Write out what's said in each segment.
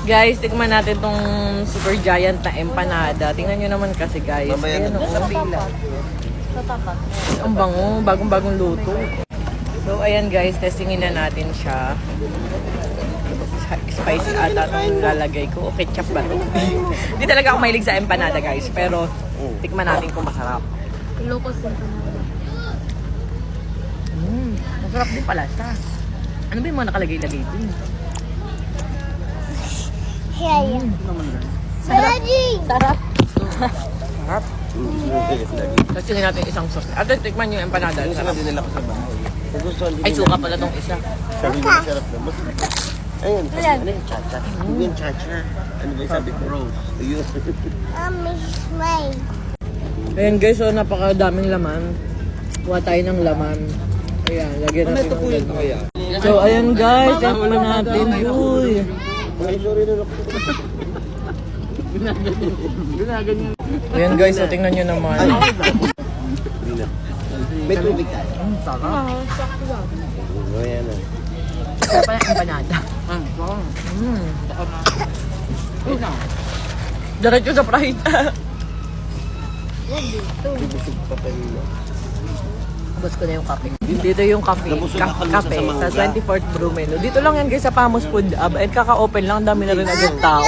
Guys, tikman natin tong super giant na empanada. Tingnan nyo naman kasi guys. Ayan o, ang bango, bagong-bagong luto. So ayan guys, testingin na natin siya. Spicy ata itong lalagay ko. O ketchup ba ito? Hindi talaga ako mahilig sa empanada guys. Pero tikman natin kung masarap. Ilocos empanada. Masarap din pala siya. Ano ba yung mga nakalagay-lagay din? Sarap. Sarap. Sarap. Tapos tingnan natin isang sauce. At tikman yung empanada. Sarap din nila ko sa bahay. Ay, suka pala tong isa. Sarap naman. Ayun, ano yung cha-cha? Ano yung cha-cha? Ano ba yung sabi ko? Rose. Ayan guys, so napakadaming laman. Kuha tayo ng laman. Ayan, lagyan natin ng laman. So ayan guys, tikman natin. Uy! Ayan guys, so tingnan nyo naman. May tubig ka. Sarap. Ayan na. Sarap pala yung empanada. Diretso sa fried. Busog pa pa yun. Ubus ko na yung kape. Dito yung kape. Kape sa 24th Brew Menu. Dito lang yan guys sa Pamos Food Hub. And kaka-open lang. Dami na rin agad tao.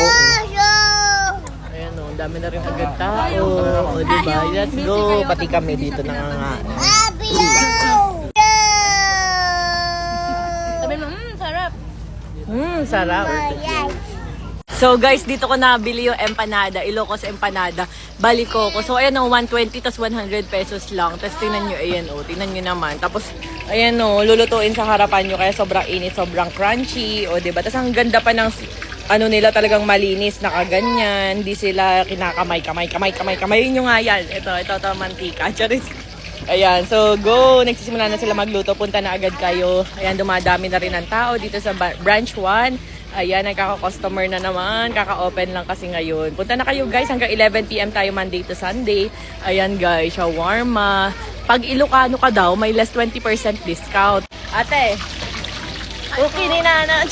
Ayan o. Dami na rin agad tao. O diba? Let's go. Pati kami dito na nga. Sabi mo, sarap. Sarap. So guys, dito ko nabili yung empanada, Ilocos empanada, Balikoko. So ayan o, 120 tas 100 pesos lang. Tapos tingnan nyo, ayan o, tingnan nyo naman. Tapos ayan o, lulutuin sa harapan nyo, kaya sobrang init, sobrang crunchy. O diba? Tapos ang ganda pa ng ano nila, talagang malinis, nakaganyan. Hindi sila kinakamay. Yun yung nga yan. Ito, mantika. Charis. Ayan, so go! Nagsisimula na sila magluto. Punta na agad kayo. Ayan, dumadami na rin ang tao dito sa branch 1. Ayan, nagkaka-customer na naman. Kaka-open lang kasi ngayon. Punta na kayo guys, hanggang 11 PM tayo Monday to Sunday. Ayan guys, shawarma. Pag Ilocano ka daw, may less 20% discount. Ate, okay ni Nana.